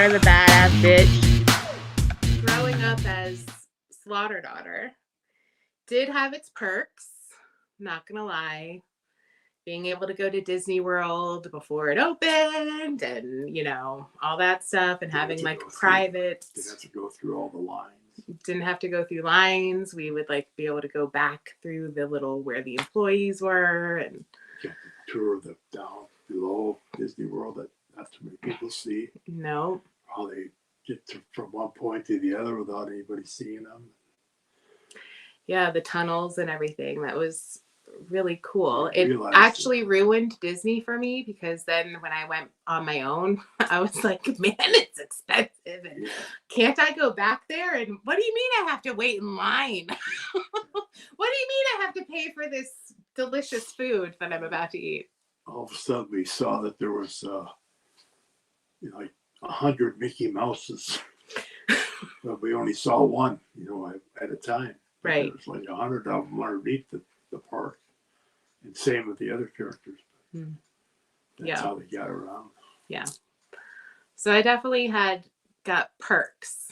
Slaughter the badass bitch. Growing up as Slaughter daughter did have its perks, not gonna lie. Being able to go to Disney World before it opened and, you know, all that stuff, and having like private. Didn't have to go through all the lines. Didn't have to go through lines. We would like be able to go back through the little where the employees were and Get the tour of the down below Disney World that not too many people see. no. How they get from one point to the other without anybody seeing them. Yeah, the tunnels and everything. That was really cool. It actually ruined Disney for me because then when I went on my own, I was like, man, it's expensive. And can't I go back there? And what do you mean I have to wait in line? What do you mean I have to pay for this delicious food that I'm about to eat? All of a sudden we saw that there was like 100 Mickey Mouses. But we only saw one, at a time. Right. There was like 100 of them underneath the park. And same with the other characters. That's how they got around. Yeah. So I definitely got perks.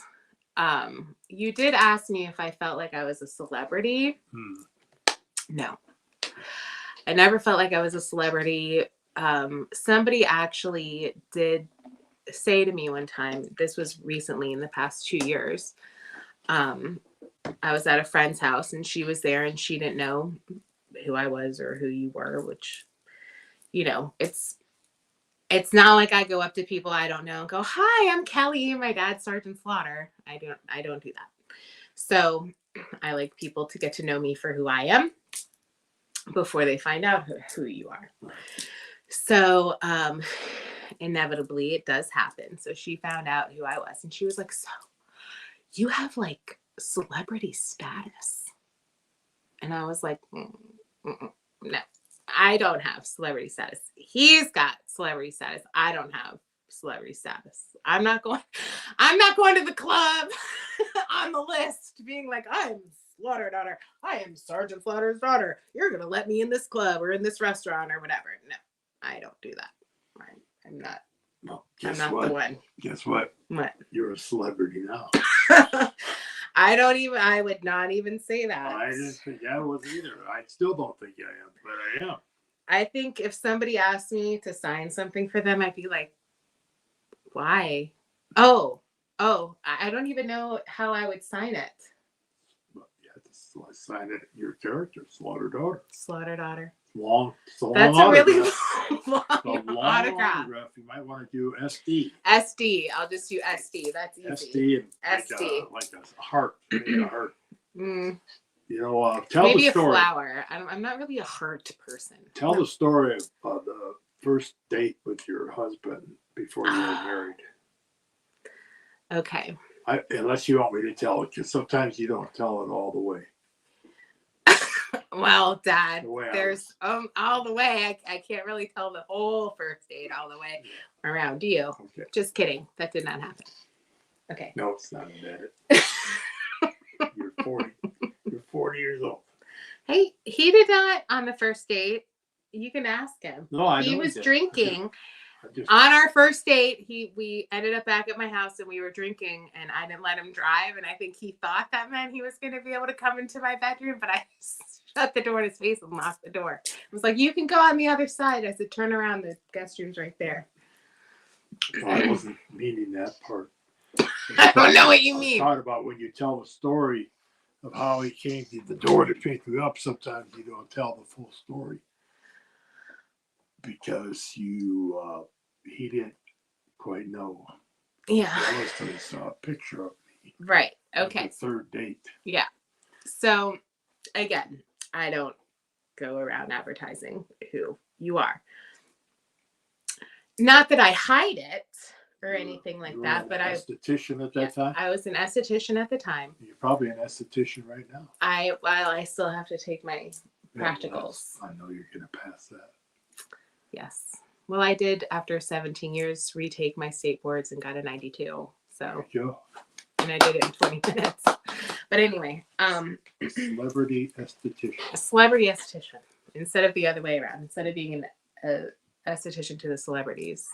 You did ask me if I felt like I was a celebrity. No. I never felt like I was a celebrity. Somebody actually did say to me one time, this was recently in the past 2 years. I was at a friend's house and she was there and she didn't know who I was or who you were, which, it's not like I go up to people I don't know and go, hi, I'm Kelly. My dad's Sgt Slaughter. I don't do that. So I like people to get to know me for who I am before they find out who you are. So, inevitably it does happen. So she found out who I was and she was like, so you have like celebrity status? And I was like, no, I don't have celebrity status. He's got celebrity status. I don't have celebrity status. I'm not going to the club on the list being like, I'm Slaughter daughter. I am Sgt Slaughter's daughter. You're going to let me in this club or in this restaurant or whatever. No, I don't do that. I'm not. Well, I'm not the one. Guess what? What? You're a celebrity now. I would not even say that. I didn't think I was either. I still don't think I am, but I am. I think if somebody asked me to sign something for them, I'd be like, why? Oh, I don't even know how I would sign it. Well, you have to sign it, your character, Slaughter daughter. Slaughter daughter. That's a really long autograph. You might want to do SD. SD. I'll just do SD. That's easy. SD. Like a heart. Maybe a heart. Maybe Tell the story. A flower. I'm not really a heart person. Tell the story of the first date with your husband before you were married. Okay. Unless you want me to tell it, because sometimes you don't tell it all the way. Well, Dad, there's all the way. I can't really tell the whole first date all the way around you. Okay. Just kidding. That did not happen. Okay. No, it's not embedded. You're 40. You're 40 years old. Hey, he did not on the first date. You can ask him. No, I know he was drinking. On our first date, we ended up back at my house and we were drinking and I didn't let him drive. And I think he thought that meant he was going to be able to come into my bedroom, but I shut the door in his face and locked the door. I was like, you can go on the other side. I said, turn around. The guest room's right there. Well, I wasn't meaning that part. I don't know what you mean. I thought about when you tell the story of how he came to the door to pick you up. Sometimes you don't tell the full story. Because he didn't quite know. Yeah. He saw a picture of me. Right. Okay. The third date. Yeah. So, again, I don't go around advertising who you are. Not that I hide it or anything like that, but I was an esthetician at that time. I was an esthetician at the time. You're probably an esthetician right now. I still have to take my practicals. Yes, I know you're going to pass that. Yes. Well, I did, after 17 years, retake my state boards and got a 92. So, and I did it in 20 minutes. But anyway, celebrity esthetician. A celebrity esthetician instead of the other way around. Instead of being an esthetician to the celebrities,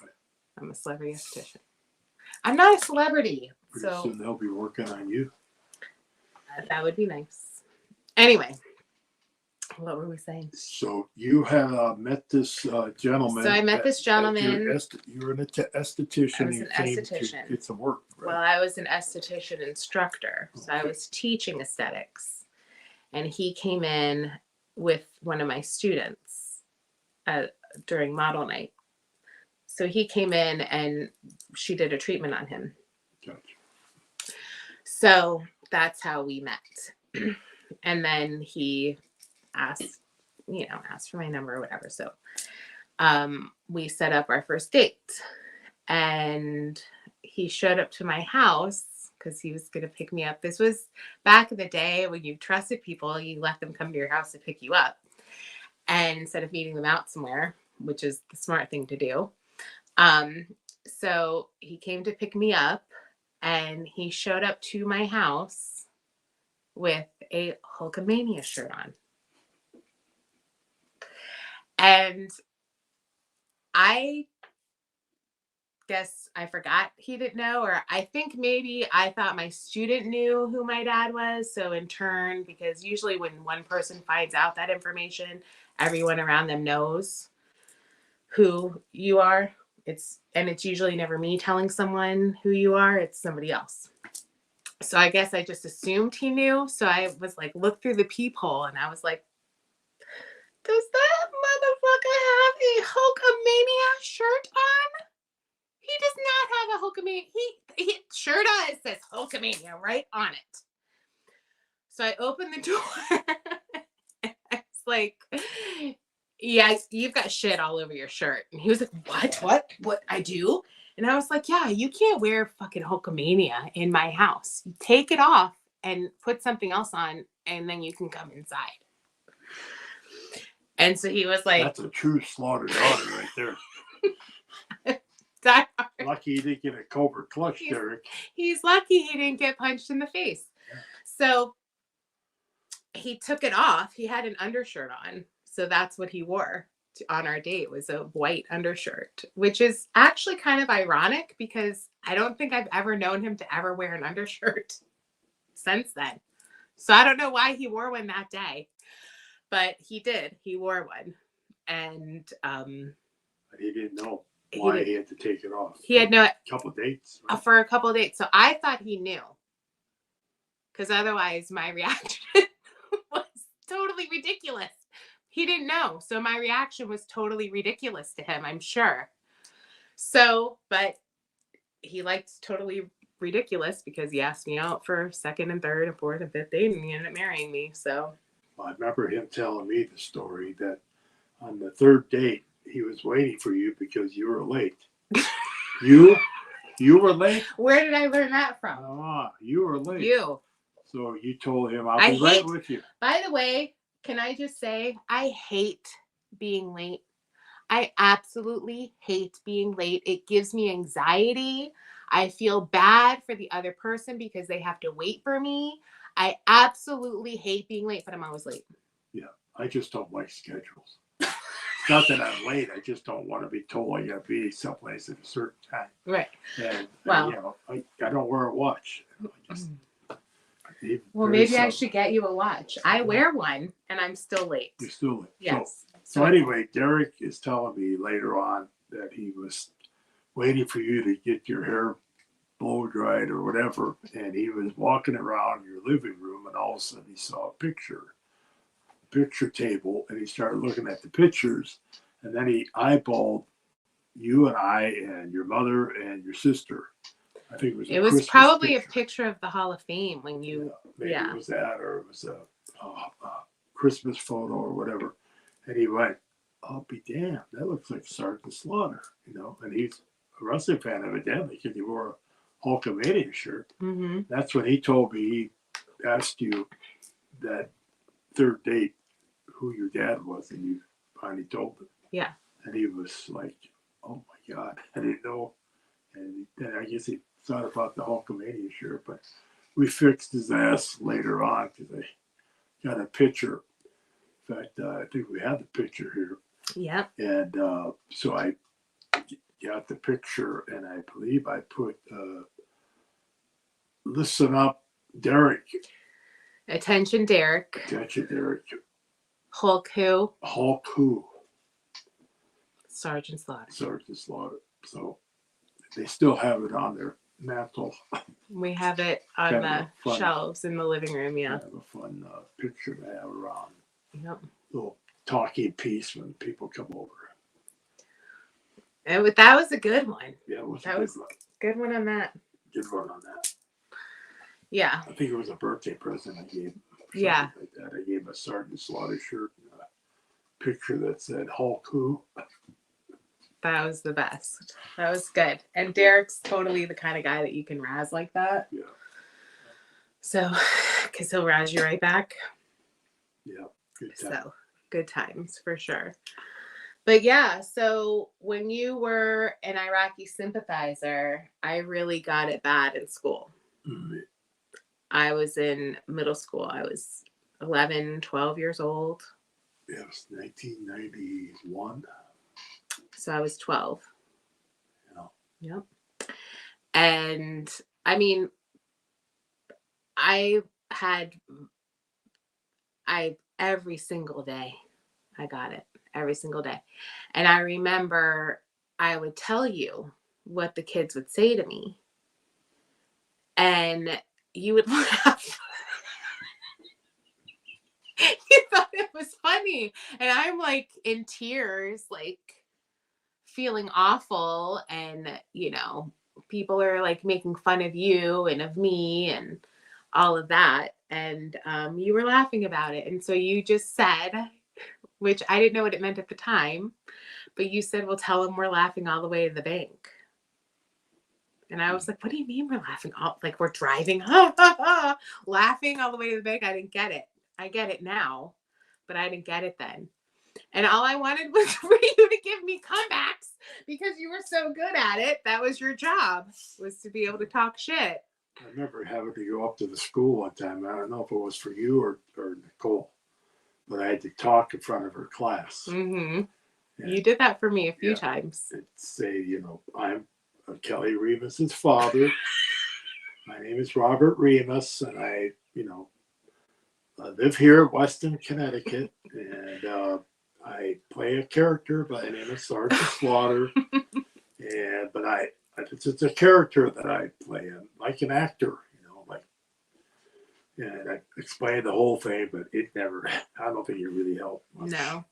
I'm a celebrity esthetician. I'm not a celebrity, Pretty so soon they'll be working on you. that would be nice. Anyway, what were we saying? So you have met this gentleman. So I met this gentleman. You're an esthetician. I was an came esthetician. to get some work. Right? Well, I was an esthetician instructor, so I was teaching aesthetics, and he came in with one of my students during model night. So he came in and she did a treatment on him. Gotcha. So that's how we met. And then he asked for my number or whatever. So we set up our first date, and he showed up to my house because he was going to pick me up. This was back in the day when you trusted people, you let them come to your house to pick you up. And instead of meeting them out somewhere, which is the smart thing to do. So he came to pick me up, and he showed up to my house with a Hulkamania shirt on. And I guess I forgot he didn't know, or I think maybe I thought my student knew who my dad was. So in turn, because usually when one person finds out that information, everyone around them knows who you are. It's usually never me telling someone who you are. It's somebody else. So I guess I just assumed he knew. So I was like, look through the peephole, and I was like, does that motherfucker have a Hulkamania shirt on? He does not have a Hulkamania. He sure does. It says Hulkamania right on it. So I opened the door. It's like, yeah, you've got shit all over your shirt. And he was like, what I do? And I was like, yeah, you can't wear fucking Hulkamania in my house. You take it off and put something else on, and then you can come inside. And so he was like, that's a true Slaughter daughter right there. Lucky he didn't get a Cobra clutch, Derek. He's lucky he didn't get punched in the face. Yeah. So he took it off. He had an undershirt on. So that's what he wore on our date, was a white undershirt, which is actually kind of ironic because I don't think I've ever known him to ever wear an undershirt since then. So I don't know why he wore one that day, but he did. He wore one. And but he didn't know why he had to take it off. He had no couple dates. Right? For a couple of dates. So I thought he knew, because otherwise my reaction was totally ridiculous. He didn't know. So my reaction was totally ridiculous to him, I'm sure. So, but he liked totally ridiculous because he asked me out for second and third and fourth and fifth date, and he ended up marrying me. So I remember him telling me the story that on the third date, he was waiting for you because you were late. You were late? Where did I learn that from? You were late. You. So you told him, I'll be right with you. By the way, can I just say, I hate being late. I absolutely hate being late. It gives me anxiety. I feel bad for the other person because they have to wait for me. I absolutely hate being late, but I'm always late. Yeah, I just don't like schedules. It's not that I'm late. I just don't want to be told I got to be someplace at a certain time. Right. And I don't wear a watch. Well, maybe I should get you a watch. I wear one, and I'm still late. You're still late. Yes. So anyway, Derek is telling me later on that he was waiting for you to get your hair blow dried or whatever, and he was walking around your living room, and all of a sudden he saw a picture table, and he started looking at the pictures, and then he eyeballed you and I and your mother and your sister. I think it was probably picture. A picture of the Hall of Fame when you maybe it was that, or it was a Christmas photo or whatever. And he went, I'll be damned, that looks like Sgt Slaughter, and he's a wrestling fan evidently because he wore a Hulkamania shirt. Mm-hmm. That's when he told me he asked you that third date who your dad was, and you finally told him. Yeah. And he was like, oh my God, I didn't know. And then I guess he thought about the Hulkamania shirt, but we fixed his ass later on because I got a picture. In fact, I think we have the picture here. Yep. And so I got the picture, and I believe I put listen up, Derek. Attention, Derek. Attention, Derek. Hulk who? Hulk who? Sgt Slaughter. Sgt Slaughter. So they still have it on their mantle. We have it on Kind of the fun. shelves in the living room. Yeah. Kind of a fun picture to have around. Yep. Little talking piece when people come over. And that was a good one. Yeah, it was That a was good one on that. good one on that. Yeah. I think it was a birthday present I gave. Yeah. Like that. I gave a Sgt Slaughter shirt and a picture that said Hulk who. That was the best. That was good. And Derek's totally the kind of guy that you can razz like that. Yeah. So, because he'll razz you right back. Yeah. Good time. So, good times for sure. But yeah, so when you were an Iraqi sympathizer, I really got it bad in school. Mm-hmm. I was in middle school. I was 11, 12 years old. Yeah, it was 1991. So I was 12. Yeah. Yep. And I mean, every single day, I got it. Every single day. And I remember I would tell you what the kids would say to me. And you would laugh. You thought it was funny. And I'm like in tears, like feeling awful. And, you know, people are like making fun of you and of me and all of that. And you were laughing about it. And so you just said, which I didn't know what it meant at the time, but you said, well, tell them we're laughing all the way to the bank. And I was like, what do you mean we're laughing? Like we're driving, laughing all the way to the bank? I didn't get it. I get it now, but I didn't get it then. And all I wanted was for you to give me comebacks because you were so good at it. That was your job, was to be able to talk shit. I remember having to go up to the school one time. I don't know if it was for you or Nicole, but I had to talk in front of her class. Mm-hmm. You did that for me a few times. And say, you know, I'm Kelly Remus's father. My name is Robert Remus, and I, you know, live here in Weston, Connecticut, and I play a character by the name of Sgt Slaughter. But it's a character that I play, like an actor, you know, like. And I explained the whole thing, but it never. I don't think it really helped much. No.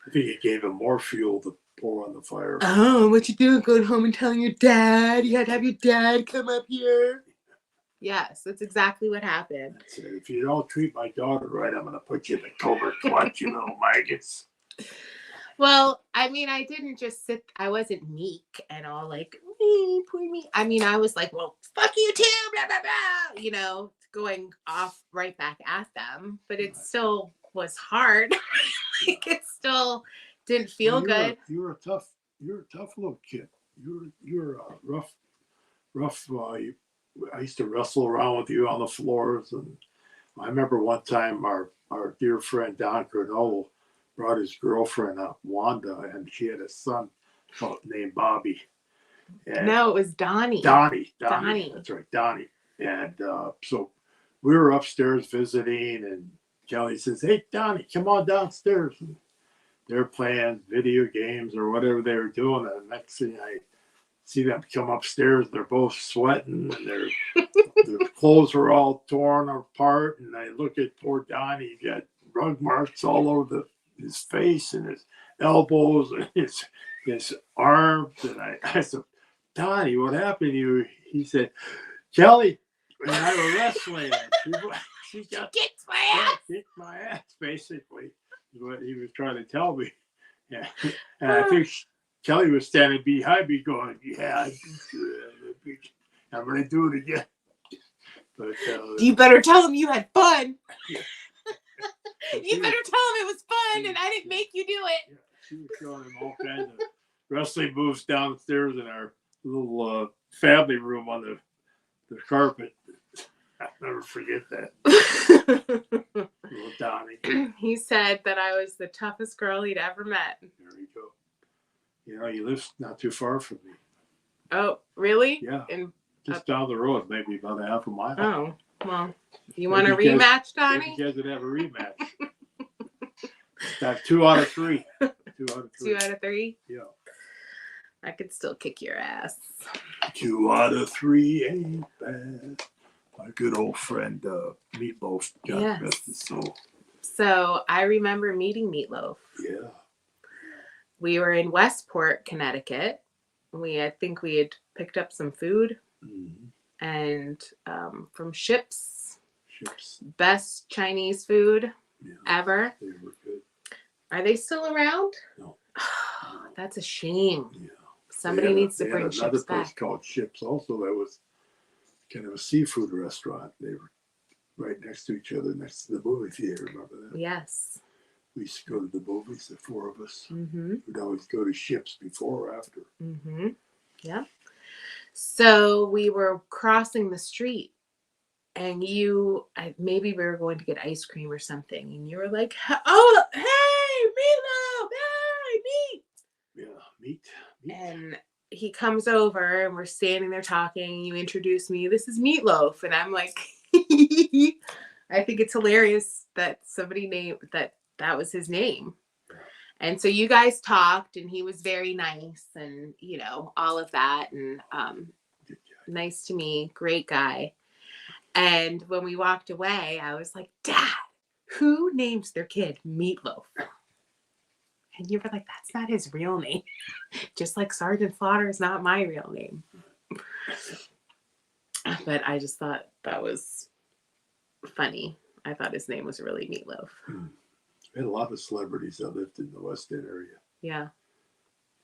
I think it gave him more fuel to pour on the fire. Oh, what you doing? Going home and telling your dad? You had to have your dad come up here. Yes, that's exactly what happened. I said, if you don't treat my daughter right, I'm going to put you in the covert clutch, you little maggots. Well, I mean, I didn't just I wasn't meek and all like, me, poor me. I mean, I was like, well, fuck you too, blah, blah, blah, you know, going off right back at them. But it still was hard. Like, it still didn't feel good. You were a tough little kid. You were rough. I used to wrestle around with you on the floors, and I remember one time our dear friend Don Granola brought his girlfriend up, Wanda, and she had a son named Bobby. And no, it was Donnie. Donnie. That's right, Donnie. And so we were upstairs visiting, and Kelly says, "Hey, Donnie, come on downstairs." And they're playing video games or whatever they were doing. And the next thing I see them come upstairs, they're both sweating, and their clothes are all torn apart. And I look at poor Donnie, he got rug marks all over his face and his elbows and his arms. And I said, "Donnie, what happened to you?" He said, "Kelly and I were wrestling. She kicked my ass." Kicked my ass, basically, is what he was trying to tell me. Yeah. And I think Kelly was standing behind me going, "Yeah, I'm going to do it again." But you better tell him you had fun. Yeah. You better tell him it was fun and I didn't make you do it. Yeah, she was showing him all kinds of wrestling moves downstairs in our little family room on the carpet. I'll never forget that. Little Donnie. He said that I was the toughest girl he'd ever met. There you go. You know, he lives not too far from me. Oh, really? Yeah. And Just down the road, maybe about a half a mile. oh, well, you want a Maybe you guys- rematch, Donnie? Maybe you guys would have a rematch. That's 2 out of 3. 2 out of 3. 2 out of 3? Yeah. I could still kick your ass. 2 out of 3 ain't bad. My good old friend Meatloaf, God rest his soul. So I remember meeting Meatloaf. Yeah. We were in Westport, Connecticut. I think we had picked up some food, and from Ships. Best Chinese food ever. They were good. Are they still around? No. That's a shame. Yeah. Somebody needs to they bring had another Ships place back. called Ships also that was kind of a seafood restaurant. They were right next to each other, next to the movie theater. Remember that? Yes. We used to go to the movies, the 4 of us. Mm-hmm. We'd always go to Ships before or after. Mm-hmm. Yeah. So we were crossing the street, and maybe we were going to get ice cream or something, and you were like, "Oh, hey, Milo, hey, meat!" Yeah, meat. And he comes over, and we're standing there talking. And you introduce me. This is Meatloaf, and I'm like, I think it's hilarious that somebody named that was his name. And so you guys talked, and he was very nice, and all of that, and nice to me, great guy. And when we walked away, I was like, Dad, who names their kid Meatloaf? And you were like, that's not his real name. Just like Sgt Slaughter is not my real name. But I just thought that was funny. I thought his name was really Meatloaf. We had a lot of celebrities that lived in the West End area. Yeah.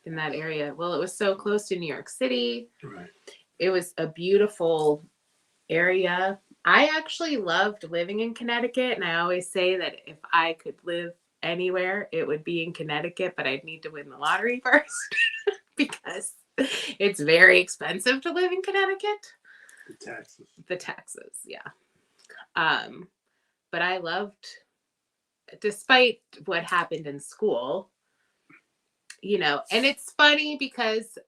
In that area. Well, it was so close to New York City. Right. It was a beautiful area. I actually loved living in Connecticut, and I always say that if I could live anywhere, it would be in Connecticut, but I'd need to win the lottery first because it's very expensive to live in Connecticut. The taxes, yeah. But I loved, despite what happened in school, and it's funny because,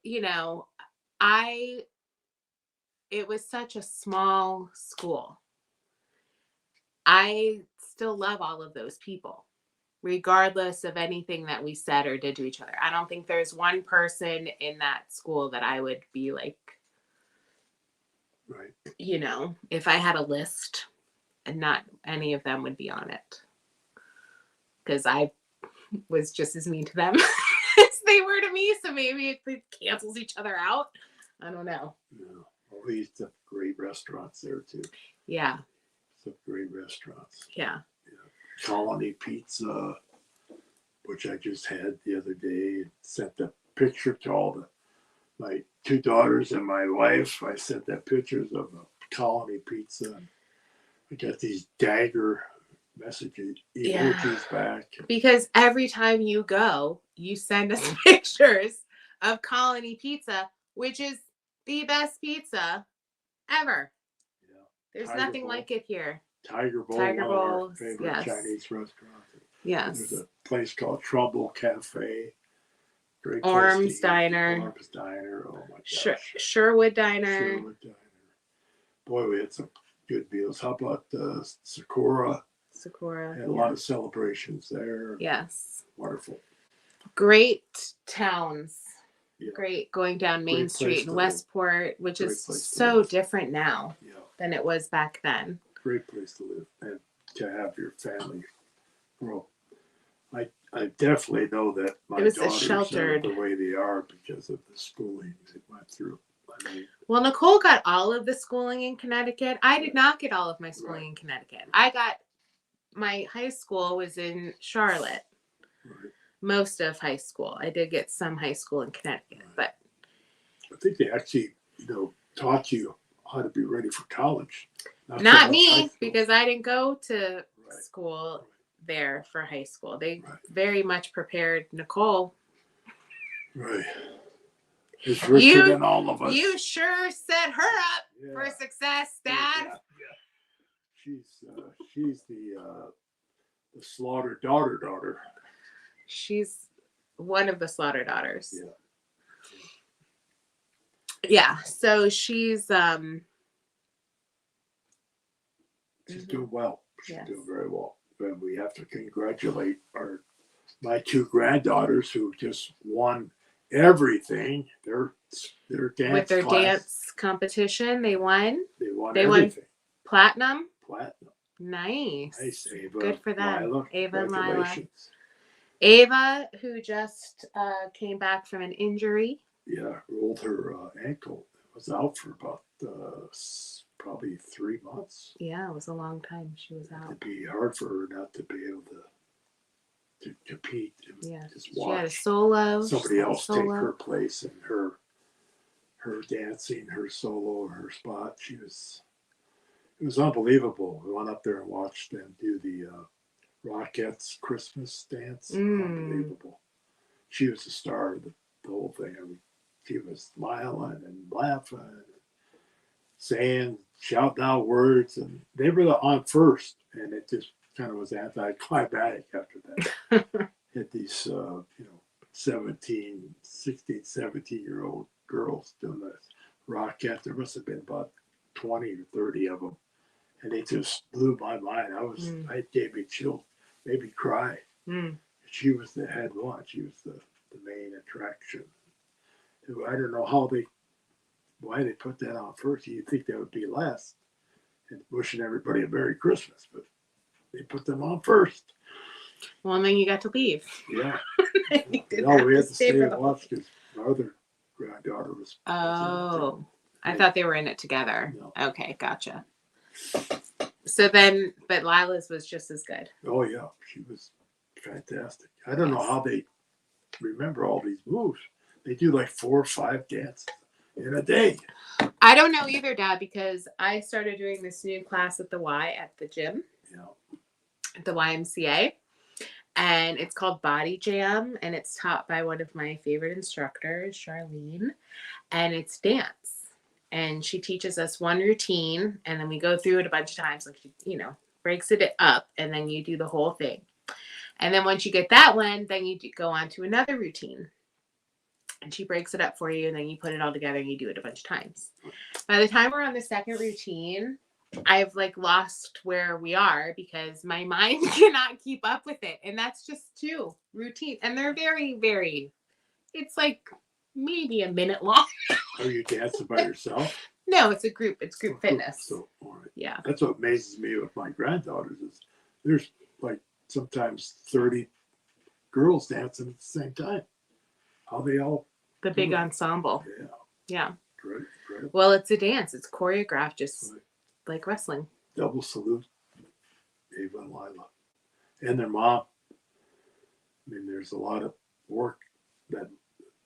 it was such a small school. I still love all of those people, regardless of anything that we said or did to each other. I don't think there's one person in that school that I would be like, right. If I had a list, and not any of them would be on it. Because I was just as mean to them as they were to me. So maybe it cancels each other out. I don't know. Yeah. Well, we used to have great restaurants there too. Yeah. Some great restaurants. Yeah. Colony Pizza, which I just had the other day. Sent the picture to all my 2 daughters and my wife. I sent that pictures of a Colony Pizza. I got these dagger messages, emojis back. Because every time you go, you send us pictures of Colony Pizza, which is the best pizza ever. Yeah. There's nothing like it here. Tiger Bowl, one of our favorite Chinese restaurants. Yes. There's a place called Trumbull Cafe. Great place. Orm's Diner. Orm's Diner. Oh my gosh. Sherwood Diner. Sherwood Diner. Boy, we had some good meals. How about Sakura? Had a lot of celebrations there. Yes. Wonderful. Great towns. Yeah. Great going down Main Street in Westport, which is so different now than it was back then. Great place to live and to have your family grow. I definitely know that my daughters are the way they are because of the schooling they went through. Well, Nicole got all of the schooling in Connecticut. I did not get all of my schooling in Connecticut. My high school was in Charlotte. Right. Most of high school. I did get some high school in Connecticut, but I think they actually, taught you how to be ready for college. Not me, because I didn't go to school there for high school. They very much prepared Nicole. Right. It's richer than all of us. You sure set her up for success, Dad. Yeah. She's the Slaughter daughter. She's one of the Slaughter daughters. Yeah. Yeah. So she's doing well. She's Yes. doing very well. And we have to congratulate my two granddaughters who just won everything. Their dance with their class. dance competition. They won. They won They everything. won platinum. Platinum. Nice. Nice, Ava. Good for them. Lila, Ava and Lila. congratulations. Ava, who just came back from an injury. Yeah, rolled her ankle. Was out for about probably 3 months. Yeah, it was a long time she was out. It'd be hard for her not to be able to compete and just watch. She had a solo. Somebody else take her place in her dancing, her solo, her spot. It was unbelievable. We went up there and watched them do the Rockettes Christmas dance. Unbelievable. She was the star of the whole thing. I mean, she was smiling and laughing, and saying, shouting out words, and they were on first, and it just kind of was anticlimactic after that. Had these, 16, 17-year-old girls doing the Rockette. There must have been about 20 or 30 of them, and they just blew my mind. I gave me chills, made me cry. She was the head one. She was the main attraction. I don't know why they put that on first. You'd think that would be last, and wishing everybody a Merry Christmas, but they put them on first. Well, and then you got to leave. Yeah. No, we had to stay and watch because my other granddaughter was. Oh, I thought they were in it together. No. Okay, gotcha. So then, but Lila's was just as good. Oh yeah, she was fantastic. I don't know how they remember all these moves. They do like 4 or 5 dances in a day. I don't know either, Dad, because I started doing this new class at the gym. Yeah. At the YMCA. And it's called Body Jam, and it's taught by one of my favorite instructors, Charlene, and it's dance. And she teaches us one routine, and then we go through it a bunch of times. Like she, breaks it up, and then you do the whole thing. And then once you get that one, then you go on to another routine. And she breaks it up for you, and then you put it all together, and you do it a bunch of times. By the time we're on the second routine, I've lost where we are because my mind cannot keep up with it. And that's just 2 routines. And they're very, very, it's maybe a minute long. Are you dancing by yourself? No, it's a group. It's group fitness. So, all right. Yeah. That's what amazes me with my granddaughters is there's sometimes 30 girls dancing at the same time. How they all. The big ensemble. Yeah. Yeah. Great. Well, it's a dance. It's choreographed just like wrestling. Double salute, Ava and Lila. And their mom. I mean, there's a lot of work that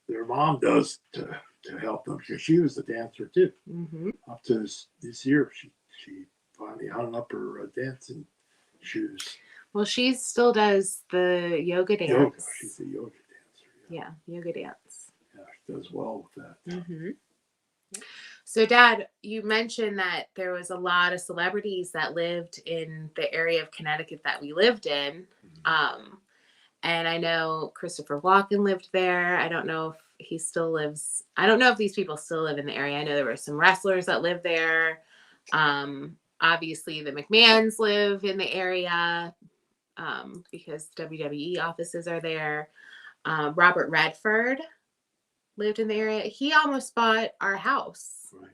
their mom does to help them. She was a dancer too. Mm-hmm. Up to this year, she finally hung up her dancing shoes. Well, she still does the yoga dance. Yoga. She's a yoga dancer. Yeah, yoga dance. Yeah, she does well with that. Mm-hmm. So, Dad, you mentioned that there was a lot of celebrities that lived in the area of Connecticut that we lived in. And I know Christopher Walken lived there. I don't know if he still lives. I don't know if these people still live in the area. I know there were some wrestlers that lived there. Obviously, the McMahons live in the area because WWE offices are there. Robert Redford lived in the area. He almost bought our house. Right.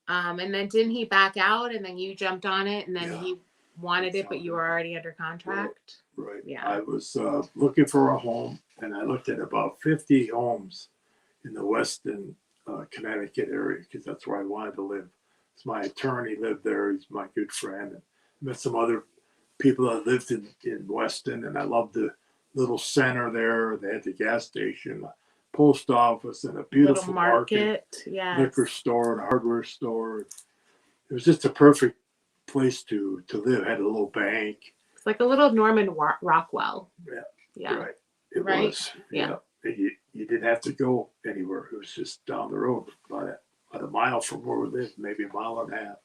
And then didn't he back out and then you jumped on it and then he wanted it, but you were already under contract? Right. Yeah. I was looking for a home and I looked at about 50 homes in the Weston, Connecticut area because that's where I wanted to live. So my attorney lived there. He's my good friend. And met some other people that lived in Weston, and I loved the little center there. They had the gas station, post office, and a beautiful market, liquor store, and a hardware store. It was just a perfect place to live. It had a little bank. It's like a little Norman Rockwell. Yeah. Right. It right? was. Yeah. You didn't have to go anywhere. It was just down the road, about a mile from where we lived, maybe a mile and a half.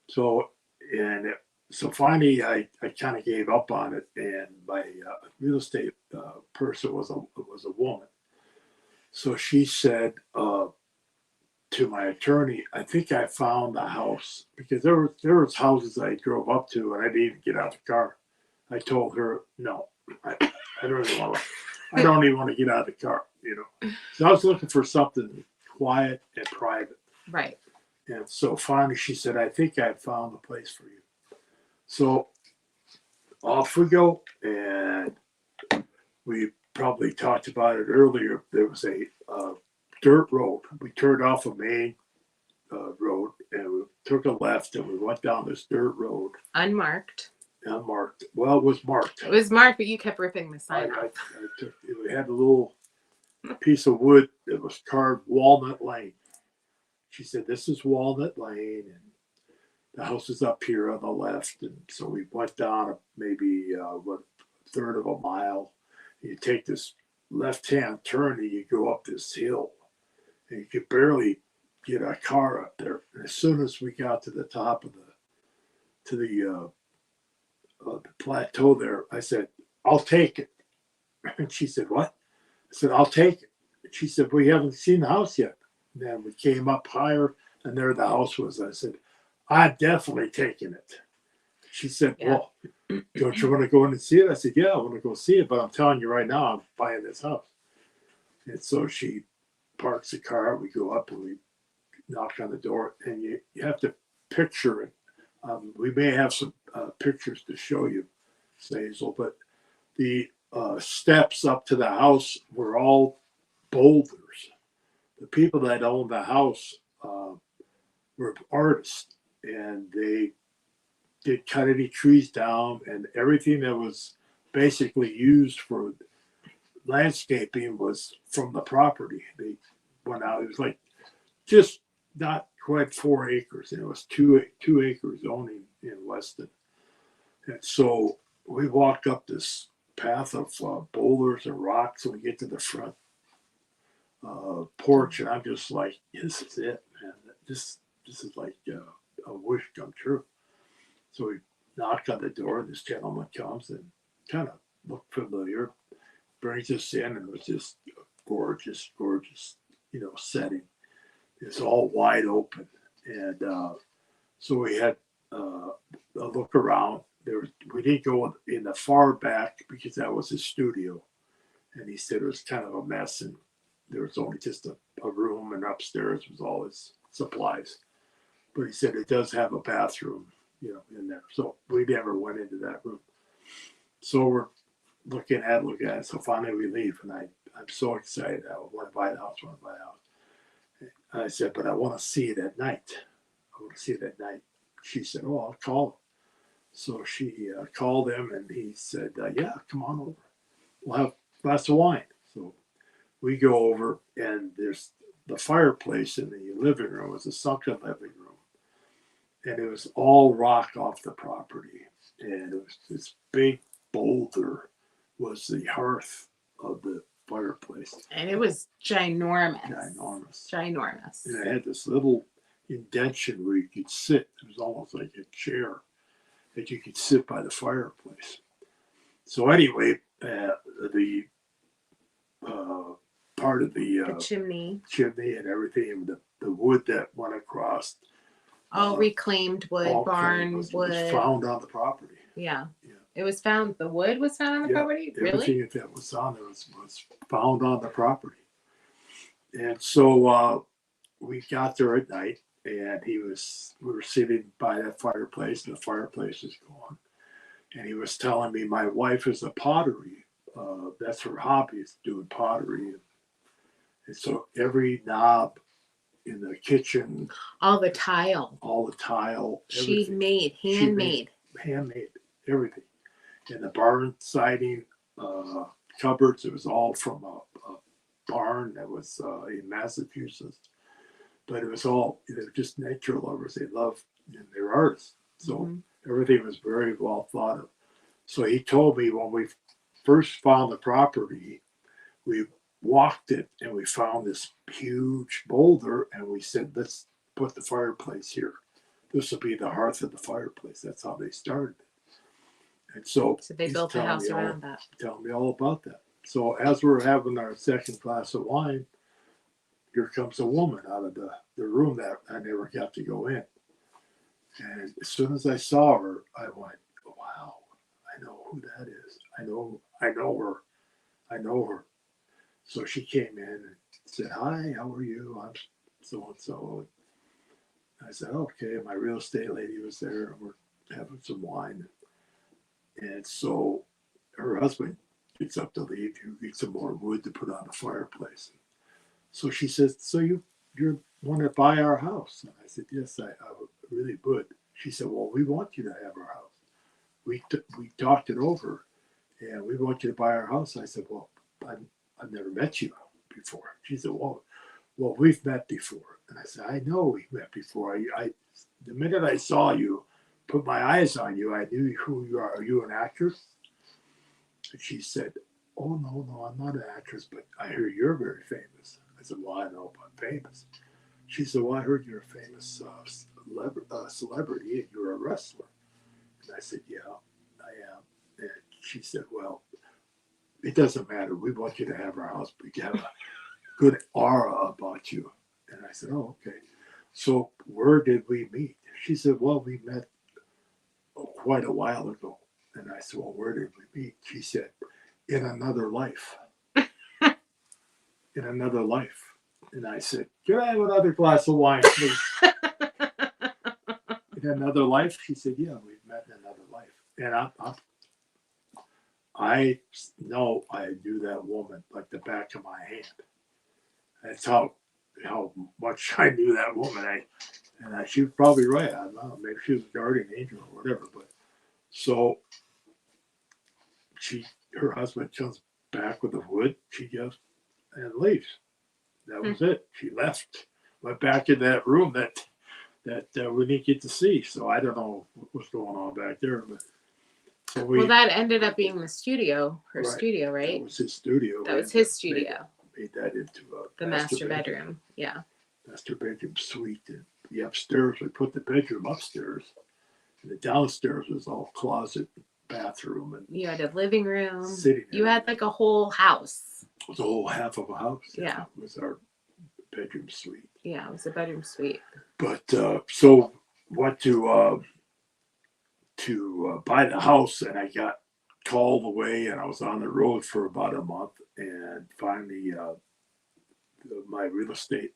So finally, I kind of gave up on it, and my real estate person was a woman. So she said, to my attorney, I think I found the house, because there was houses I drove up to and I didn't even get out of the car. I told her, no, I don't even want to. I don't even want to get out of the car, you know. So I was looking for something quiet and private. Right. And so finally she said, I think I found a place for you. So off we go. And we probably talked about it earlier. There was a dirt road. We turned off a main road and we took a left and we went down this dirt road. Unmarked. Unmarked. Well, it was marked. It was marked, but you kept ripping the sign off. We had a little piece of wood that was carved Walnut Lane. She said, this is Walnut Lane, and the house is up here on the left. And so we went down maybe a third of a mile. You take this left-hand turn and you go up this hill. And you could barely get a car up there. And as soon as we got to the top of the plateau there, I said, I'll take it. And she said, what? I said, I'll take it. And she said, we haven't seen the house yet. And then we came up higher, and there the house was. I said, I'm definitely taking it. She said, well, don't you want to go in and see it? I said, yeah, I want to go see it, but I'm telling you right now, I'm buying this house. And so she parks the car. We go up and we knock on the door, and you have to picture it. We may have some pictures to show you, Xazyl, but the steps up to the house were all boulders. The people that owned the house were artists, and they did cut any trees down, and everything that was basically used for landscaping was from the property. They went out. It was like just not quite 4 acres, and it was 2 acres only in Weston. And so we walked up this path of boulders and rocks, and we get to the front porch, and I'm just like, this is it, man. This is like a wish come true. So we knock on the door. This gentleman comes and kind of looked familiar, brings us in, and it was just a gorgeous, setting. It's all wide open, and so we had a look around. We didn't go in the far back because that was his studio, and he said it was kind of a mess, and there was only just a room, and upstairs was all his supplies. But he said it does have a bathroom, in there. So we never went into that room. So we're looking at it. So finally we leave, and I'm so excited. I want to buy the house. And I said, but I want to see it at night. She said, oh, I'll call him. So she called him, and he said, yeah, come on over. We'll have a glass of wine. So we go over, and there's the fireplace in the living room. It was a sunken living room. And it was all rock off the property. And it was this big boulder was the hearth of the fireplace. And it was ginormous. And it had this little indention where you could sit. It was almost like a chair that you could sit by the fireplace. So anyway, the part of the chimney and everything, the wood that went across. All reclaimed wood, barn wood. Was found on the property. Yeah. It was found. The wood was found on the property? Really? Everything that was on there was found on the property. And so we got there at night, and we were sitting by that fireplace, and the fireplace is gone. And he was telling me my wife is a pottery. That's her hobby, is doing pottery. And so every knob in the kitchen, all the tile, she made handmade, everything. And the barn siding, cupboards, it was all from a barn that was in Massachusetts. But it was all, they were just nature lovers. They loved, and they're artists. So everything was very well thought of. So he told me when we first found the property, we walked it and we found this huge boulder, and we said, let's put the fireplace here. This will be the hearth of the fireplace. That's how they started. And so they built a house around that. Telling me all about that. So as we're having our second glass of wine, here comes a woman out of the room that I never got to go in. And as soon as I saw her, I went, wow, I know who that is. I know her. I know her. So she came in and said, hi, how are you? I'm so-and-so. I said, okay. My real estate lady was there, and we're having some wine. And so her husband gets up to leave to get some more wood to put on the fireplace. So she says, so you're want to buy our house? And I said, yes, I really would. She said, well, we want you to have our house. We talked it over, and we want you to buy our house. I said, well, I've never met you before. She said, well, we've met before. And I said, I know we've met before. The minute I saw you, put my eyes on you, I knew who you are. Are you an actress? And she said, oh, no, I'm not an actress, but I hear you're very famous. I said, well, I know I'm famous. She said, well, I heard you're a famous celebrity and you're a wrestler. And I said, yeah, I am. And she said, well, it doesn't matter. We want you to have our house. We have a good aura about you. And I said, oh, okay. So where did we meet? She said, well, we met quite a while ago. And I said, well, where did we meet? She said, in another life. In another life. And I said, can I have another glass of wine, please? In another life? She said, yeah, we've met in another life. And I know I knew that woman like the back of my hand. That's how much I knew that woman. She was probably right. I don't know. Maybe she was a guardian angel or whatever. But so her husband comes back with the wood. She goes and leaves. That was it. She left, went back in that room that we didn't get to see. So I don't know what was going on back there. But so well, that ended up being the studio, her studio, right? That was his studio. That was his studio. Made that into the master bedroom. Yeah. Master bedroom suite. And the upstairs, we put the bedroom upstairs. And the downstairs was all closet, bathroom. And you had a living room. Sitting you had like a whole house. It was a whole half of a house. Yeah. It was our bedroom suite. Yeah, it was a bedroom suite. But so went to buy the house, and I got called away, and I was on the road for about a month, and finally my real estate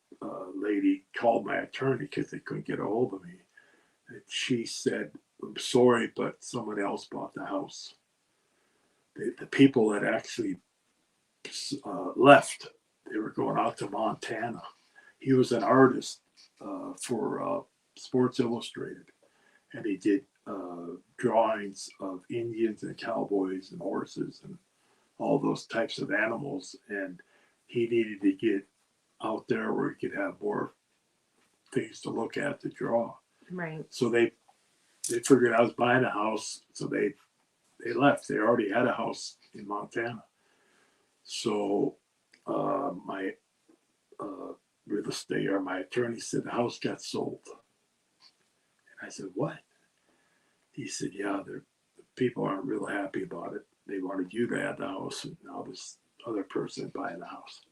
lady called my attorney because they couldn't get a hold of me, and she said, I'm sorry, but someone else bought the house. The people that actually left, they were going out to Montana. He was an artist for Sports Illustrated, and he did drawings of Indians and cowboys and horses and all those types of animals. And he needed to get out there where he could have more things to look at to draw. Right. So they figured I was buying a house, so they left. They already had a house in Montana. So my real estate or my attorney said the house got sold. And I said, what? He said, yeah, the people aren't real happy about it. They wanted you to have the house, and now this other person buying the house.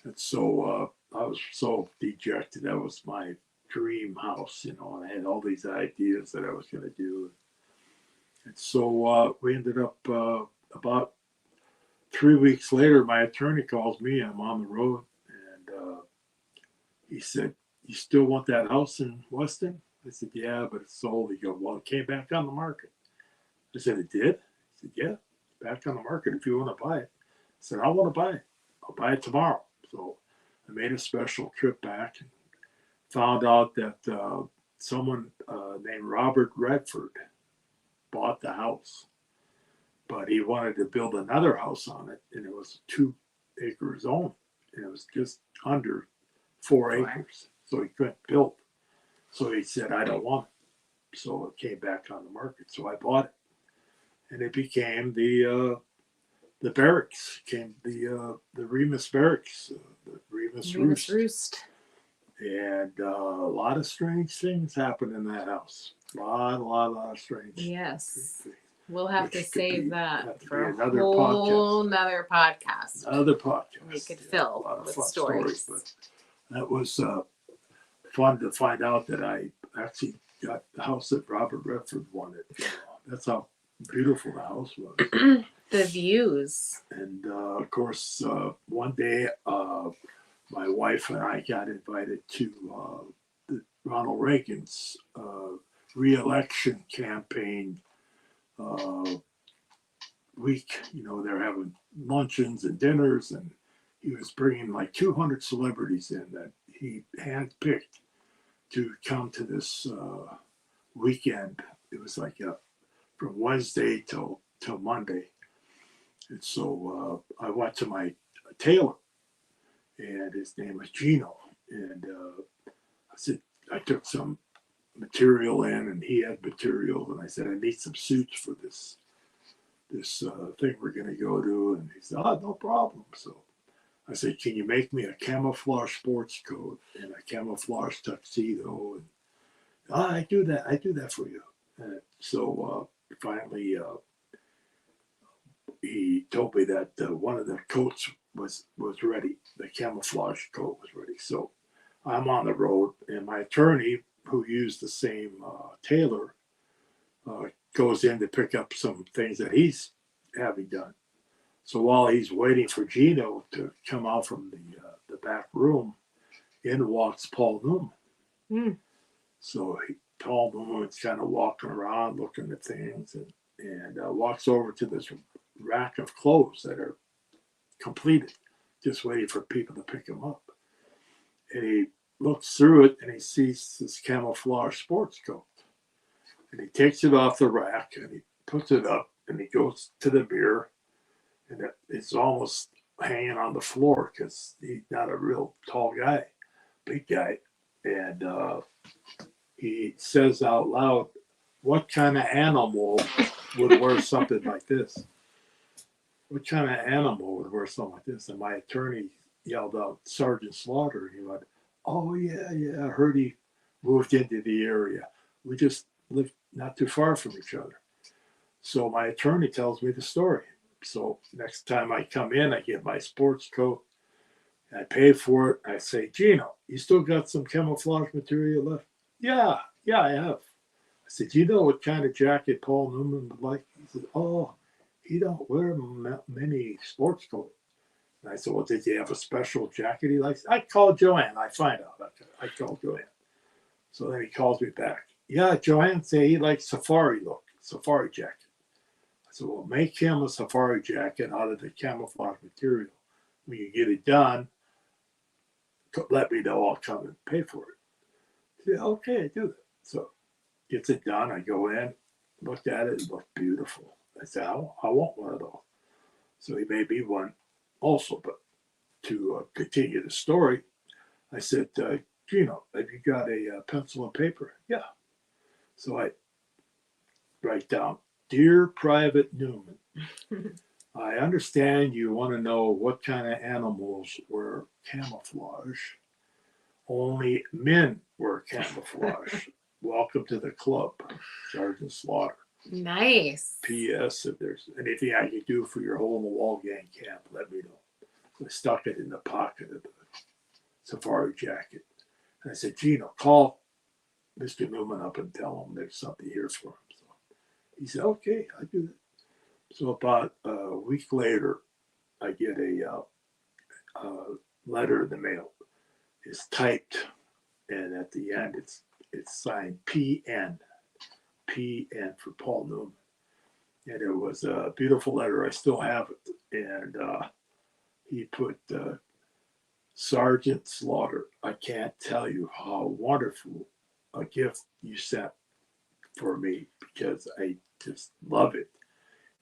And so I was so dejected. That was my dream house, and I had all these ideas that I was going to do. And so we ended up about 3 weeks later, my attorney calls me. I'm on the road, and he said, you still want that house in Weston? I said, yeah, but it's sold. He goes, well, it came back on the market. I said, it did? He said, yeah, it's back on the market if you want to buy it. I said, I want to buy it. I'll buy it tomorrow. So I made a special trip back and found out that someone named Robert Redford bought the house. But he wanted to build another house on it, and it was 2 acre zone. And it was just under 4 acres. So he couldn't build. So he said, I don't want it. So it came back on the market. So I bought it. And it became the barracks, became the Remus Barracks, the Remus Roost. And a lot of strange things happened in that house. A lot of strange things. We'll have which to could save be- that have to for be a another whole podcast. nother podcast. Other podcast. We could Yeah, fill a lot of with fun stories. but that was fun to find out that I actually got the house that Robert Redford wanted. That's how beautiful the house was. The views. And of course, one day my wife and I got invited to the Ronald Reagan's re-election campaign week. You know, they're having luncheons and dinners, and he was bringing like 200 celebrities in that he handpicked to come to this weekend. It was like from Wednesday till Monday. And so I went to my tailor, and his name was Gino. And I said, I took some material in, and he had material, and I said, I need some suits for this thing we're going to go to. And he said, no problem. So I said, can you make me a camouflage sports coat and a camouflage tuxedo? And I do that for you. And so finally, he told me that one of the coats was ready. The camouflage coat was ready. So I'm on the road, and my attorney, who used the same tailor, goes in to pick up some things that he's having done. So while he's waiting for Gino to come out from the back room, in walks Paul Newman. Mm. So Paul Newman's kind of walking around looking at things, and walks over to this rack of clothes that are completed, just waiting for people to pick them up. And he looks through it, and he sees this camouflage sports coat. And he takes it off the rack, and he puts it up, and he goes to the mirror, and it's almost hanging on the floor because he's not a real tall guy, big guy. And he says out loud, what kind of animal would wear something like this? What kind of animal would wear something like this? And my attorney yelled out, Sgt Slaughter. And he went, oh, yeah, I heard he moved into the area. We just lived not too far from each other. So my attorney tells me the story. So next time I come in, I get my sports coat. I pay for it. I say, Gino, you still got some camouflage material left? Yeah, I have. I said, do you know what kind of jacket Paul Newman would like? He said, oh, he don't wear many sports coats. And I said, well, did you have a special jacket he likes? I called Joanne. I find out. I called Joanne. So then he calls me back. Yeah, Joanne said he likes safari jacket. I said, well, make him a safari jacket out of the camouflage material. When you get it done, let me know. I'll come and pay for it. He said, okay, do that. So gets it done. I go in, looked at it, it looked beautiful. I said, I want one of those. So he made me one also. But to continue the story, I said, Gino, have you got a pencil and paper? Yeah. So I write down, Dear Private Newman, I understand you want to know what kind of animals wear camouflage. Only men wear camouflage. Welcome to the club, Sgt Slaughter. Nice. P.S. If there's anything I can do for your hole-in-the-wall gang camp, let me know. So I stuck it in the pocket of the safari jacket. And I said, Gino, call Mr. Newman up and tell him there's something here for him. So he said, okay, I do that. So about a week later, I get a letter in the mail. It's typed, and at the end, it's signed PN for Paul Newman. And it was a beautiful letter. I still have it. And he put Sgt Slaughter, I can't tell you how wonderful a gift you sent for me because I just love it.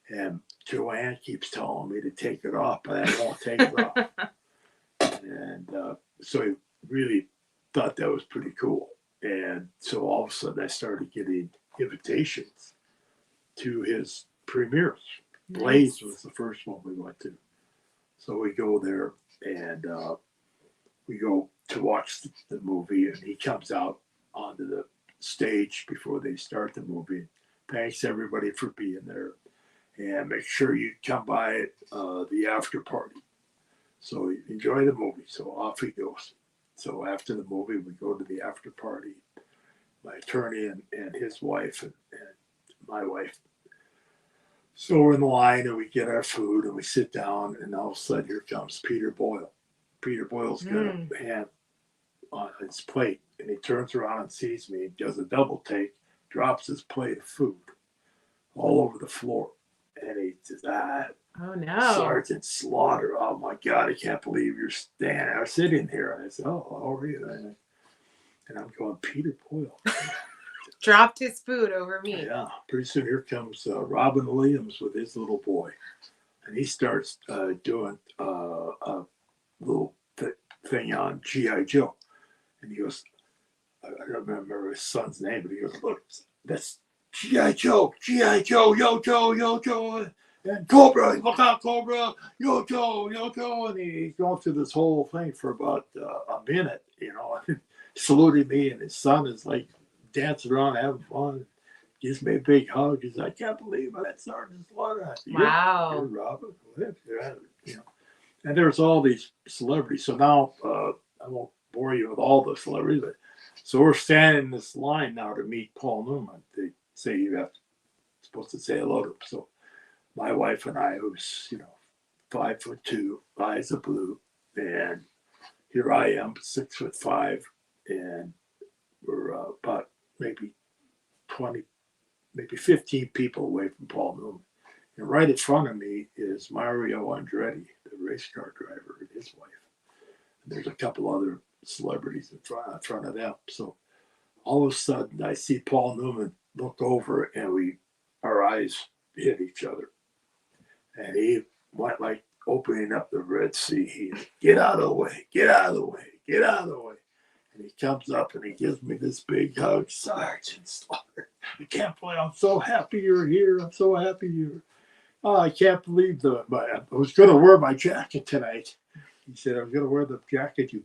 And Joanne keeps telling me to take it off, but I won't take it off. And so he really thought that was pretty cool. And so all of a sudden I started getting invitations to his premieres. Nice. Blaze was the first one we went to. So we go there, and we go to watch the movie, and he comes out onto the stage before they start the movie. thanks everybody for being there. And make sure you come by the after party. So enjoy the movie. So off he goes. So after the movie, we go to the after party. My attorney and his wife and my wife. So we're in the line and we get our food and we sit down and all of a sudden here comes Peter Boyle. Peter Boyle's got a hand on his plate and he turns around and sees me, does a double take, drops his plate of food all over the floor. And he says, oh no, Sergeant Slaughter, oh my God, I can't believe you're sitting here. And I said, oh, how are you? And I'm going, Peter Boyle. Dropped his food over me. Yeah, pretty soon here comes Robin Williams with his little boy. And he starts doing a little thing on G.I. Joe. And he goes, I don't remember his son's name, but he goes, look, that's G.I. Joe, G.I. Joe, yo, Joe, yo, Joe. And Cobra, look out, Cobra, yo, Joe, yo, Joe. And he's going through this whole thing for about a minute, saluting me. And his son is like dancing around, having fun. Gives me a big hug. He's like, I can't believe that Sergeant Slaughter. Said, wow. You're Robert. And there's all these celebrities. So now I won't bore you with all the celebrities, but so we're standing in this line now to meet Paul Newman. They say supposed to say hello to him. So my wife and I, who's 5'2", eyes of blue, and here I am, 6'5", and we're about maybe 20, maybe 15 people away from Paul Newman. And right in front of me is Mario Andretti, the race car driver, and his wife. And there's a couple other celebrities in front of them. So all of a sudden, I see Paul Newman look over, and our eyes hit each other. And he went like opening up the Red Sea. He get out of the way, get out of the way, get out of the way. And he comes up and he gives me this big hug. Sergeant Slaughter, I can't believe, I'm so happy you're here. I'm so happy you're. Oh, I can't believe I was going to wear my jacket tonight. He said, I was going to wear the jacket you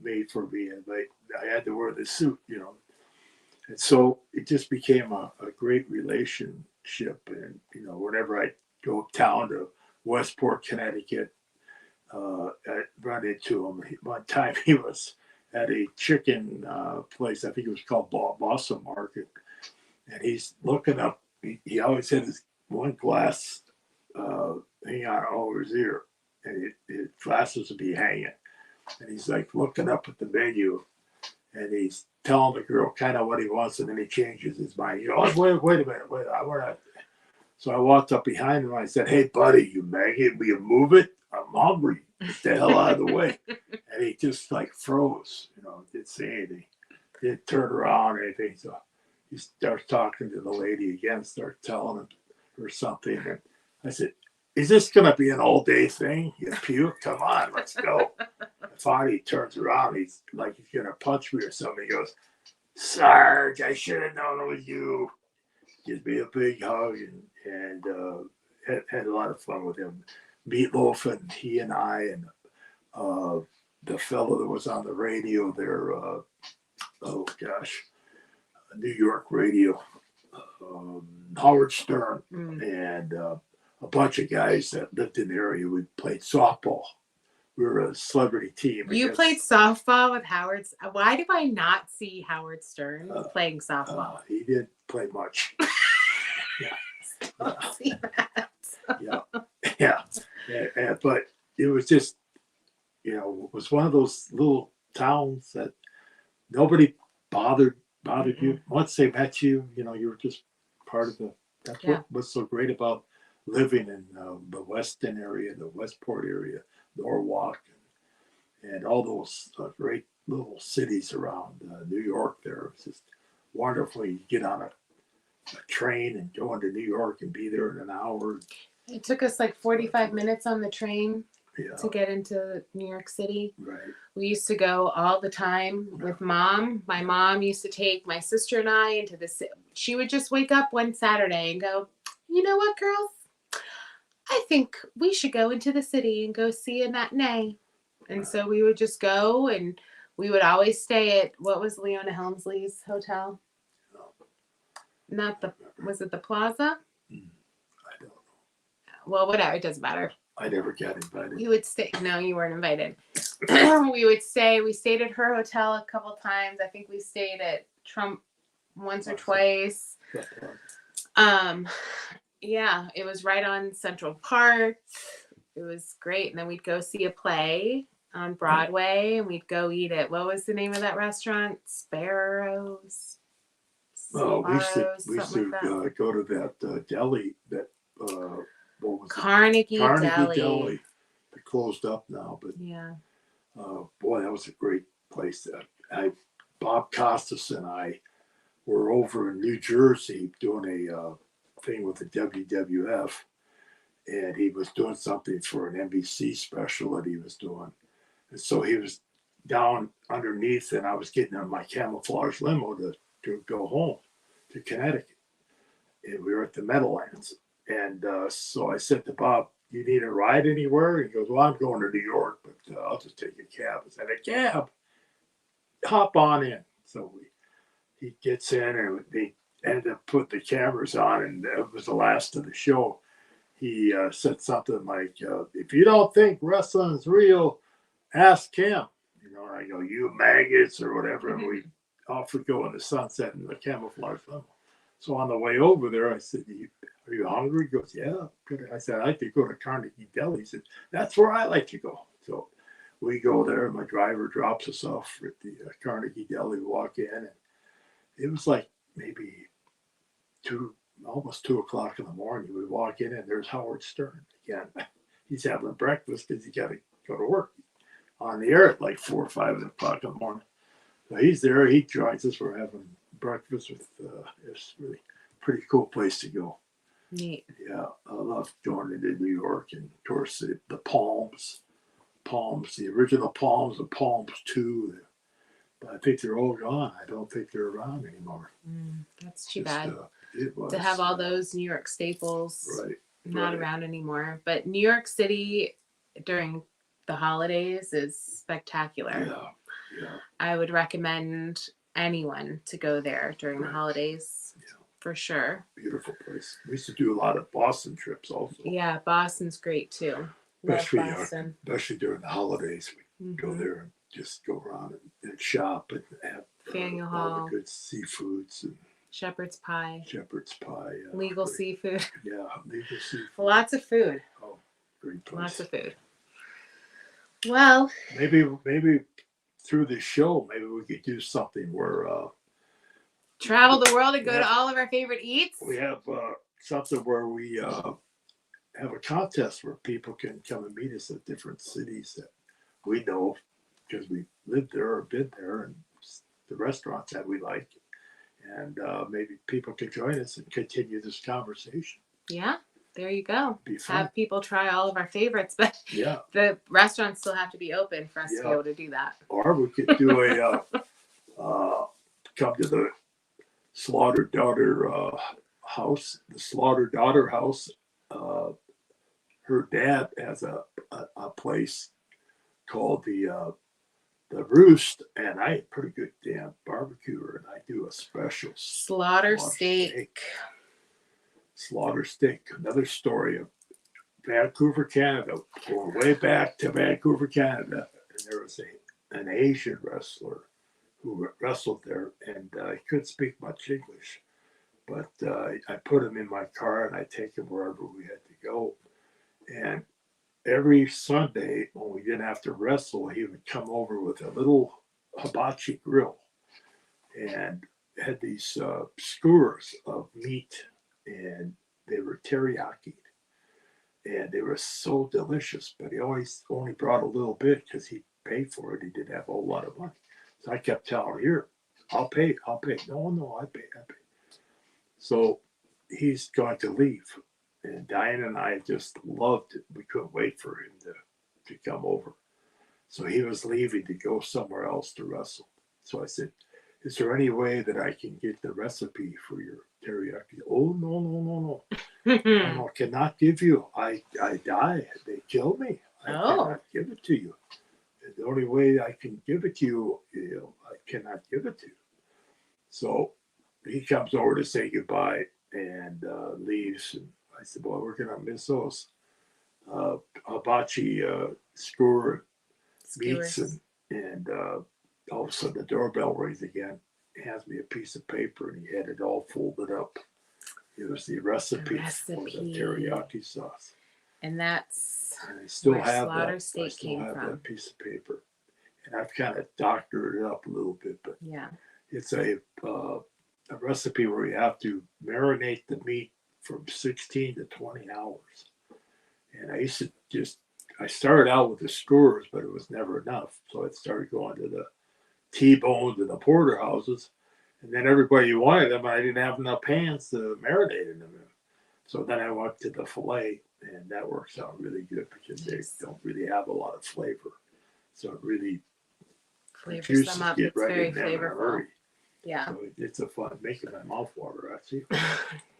made for me, and I had to wear the suit, And so it just became a great relationship. And, whenever I go uptown to Westport, Connecticut, I run into him. One time he was at a chicken place, I think it was called Boston Market, and he's looking up. He always had his one glass hang on over his ear, and his glasses would be hanging. And he's like looking up at the menu, and he's telling the girl kind of what he wants, and then he changes his mind. He goes, wait a minute, So I walked up behind him and I said, hey, buddy, you maggot, will you move it? I'm hungry. Get the hell out of the way. And he just like froze, didn't say anything. Didn't turn around or anything. So he starts talking to the lady again, starts telling her something. And I said, is this going to be an all-day thing? You puke? Come on, let's go. And finally, he turns around. He's like he's going to punch me or something. He goes, Sarge, I should have known it was you. Gives me a big hug and had a lot of fun with him. Meatloaf and he and I and the fellow that was on the radio there, New York radio, Howard Stern, and a bunch of guys that lived in the area. We played softball. We were a celebrity team. You played softball with Howard. Why do I not see Howard Stern playing softball? He didn't play much. Don't see that. Yeah. But it was just, it was one of those little towns that nobody bothered you. Once they met you, you were just part of that's what was so great about living in the Weston area, the Westport area, Norwalk, and all those great little cities around New York there. It's just wonderful. You get on a train and go into New York and be there in an hour. It took us like 45 minutes on the train to get into New York City. Right. We used to go all the time with Mom. My mom used to take my sister and I into the city. She would just wake up one Saturday and go, you know what, girls? I think we should go into the city and go see a matinee. And so we would just go, and we would always stay at, what was Leona Helmsley's hotel? Not the, was it the plaza? I don't know. Well, whatever, it doesn't matter. I never got invited. We would stay. No, you weren't invited. We stayed at her hotel a couple times. I think we stayed at Trump once or twice. Yeah, it was right on Central Park. It was great. And then we'd go see a play on Broadway, and we'd go eat at, what was the name of that restaurant? Sparrows. Oh, we used to like go to that deli that what was Carnegie it? Deli. It closed up now, but yeah, boy, that was a great place. Bob Costas and I were over in New Jersey doing a thing with the WWF, and he was doing something for an NBC special that he was doing, and so he was down underneath, and I was getting in my camouflage limo to go home to Connecticut, and we were at the Meadowlands. And so I said to Bob, "You need a ride anywhere?" He goes, "Well, I'm going to New York, but I'll just take a cab." I said, "A cab? Hop on in." So he gets in, and they ended up putting the cameras on, and that was the last of the show. He said something like, "If you don't think wrestling's real, ask him." You know, and I go, "You maggots," or whatever, and we off we go in the sunset in the camouflage limo. So on the way over there, I said, "Are you hungry?" He goes, "Yeah." I said, "I like to go to Carnegie Deli." He said, "That's where I like to go." So we go there. My driver drops us off at the Carnegie Deli. We walk in, and it was like maybe almost 2:00 in the morning. We walk in, and there's Howard Stern again. He's having breakfast because he got to go to work on the air at like 4 or 5 o'clock in the morning. So he's there. He joins us. We're having breakfast with. It's really pretty cool place to go. Neat. Yeah, I love going into New York, and of course the Palms, the original Palms, the Palms too. But I think they're all gone. I don't think they're around anymore. That's too bad. It was, to have all those New York staples not right. around anymore. But New York City during the holidays is spectacular. Yeah. I would recommend anyone to go there during the holidays. Yeah. For sure. Beautiful place. We used to do a lot of Boston trips also. Yeah, Boston's great too. Especially during the holidays. We go there and just go around and shop and have Faneuil all Hall. the good seafoods and Shepherd's pie. Legal seafood. Yeah, legal seafood. Lots of food. Oh, great place. Lots of food. Well, maybe through this show, maybe we could do something where travel the world and go to all of our favorite eats. We have something where we have a contest where people can come and meet us at different cities that we know because we lived there or been there, and the restaurants that we like. And maybe people can join us and continue this conversation. Yeah, there you go. Have people try all of our favorites, but the restaurants still have to be open for us to be able to do that. Or we could do a come to the Slaughter Daughter house. The Slaughter Daughter house. Her dad has a place called the Roost, and I eat pretty good damn barbecuer, and I do a special slaughter steak. Slaughter steak. Another story of Vancouver, Canada, going way back to Vancouver, Canada. And there was an Asian wrestler who wrestled there, and he couldn't speak much English, but I put him in my car and I take him wherever we had to go. And every Sunday, when we didn't have to wrestle, he would come over with a little hibachi grill and had these skewers of meat, and they were teriyaki. And they were so delicious, but he always only brought a little bit because he paid for it. He didn't have a whole lot of money. So I kept telling him, "Here, I'll pay. No, I pay. So he's going to leave. And Diane and I just loved it. We couldn't wait for him to come over. So he was leaving to go somewhere else to wrestle. So I said, "Is there any way that I can get the recipe for your teriyaki?" "Oh, no. I cannot give you. I die. They kill me. I cannot give it to you. The only way I can give it to you, I cannot give it to you." So he comes over to say goodbye and leaves. And I said, "Well, we're gonna miss those hibachi skewer meats." And all of a sudden, the doorbell rings again. He hands me a piece of paper, and he had it all folded up. It was the recipe for the teriyaki sauce. And that's and I still where have Slaughter that. Steak I still came have from. that piece of paper, and I've kind of doctored it up a little bit, but Yeah. it's a recipe where you have to marinate the meat from 16 to 20 hours. And I used to I started out with the skewers, but it was never enough. So I started going to the T-bones and the porterhouses. And then everybody wanted them, and I didn't have enough pans to marinate in them. So then I went to the filet, and that works out really good because they don't really have a lot of flavor. So it really flavors them up. It's right very in there in a flavorful. hurry. Yeah. So it's a fun, making my mouth water, actually.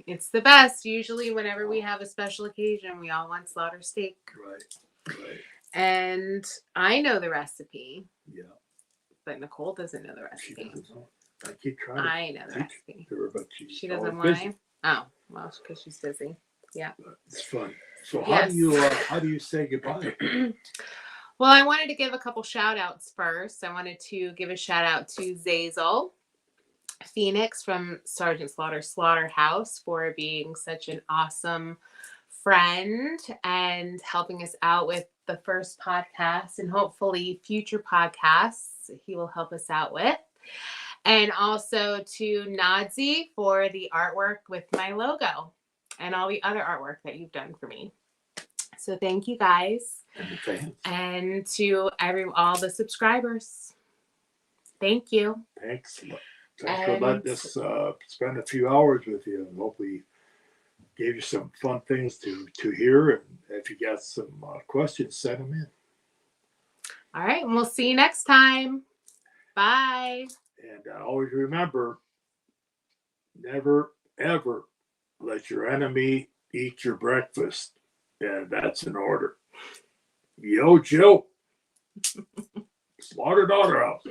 It's the best. Usually whenever we have a special occasion, we all want Slaughter Steak. Right. And I know the recipe. Yeah. But Nicole doesn't know the recipe. She doesn't know. I keep trying to I know the recipe. her, but She doesn't busy. want. Oh, well, because she's busy. Yeah. But it's fun. So Yes. how do you say goodbye? Well, I wanted to give a couple shout outs first. I wanted to give a shout out to Xazyl Phoenix from Sgt Slaughter Slaughterhouse for being such an awesome friend and helping us out with the first podcast and hopefully future podcasts he will help us out with. And also to Nazi for the artwork with my logo and all the other artwork that you've done for me. So thank you guys. And the fans. And to all the subscribers. Thank you. Thanks for letting us spend a few hours with you, and hopefully gave you some fun things to hear. And if you got some questions, send them in. All right, and we'll see you next time. Bye. And always remember, never, ever let your enemy eat your breakfast. And that's an order. Yo, Joe. Slaughterhouse.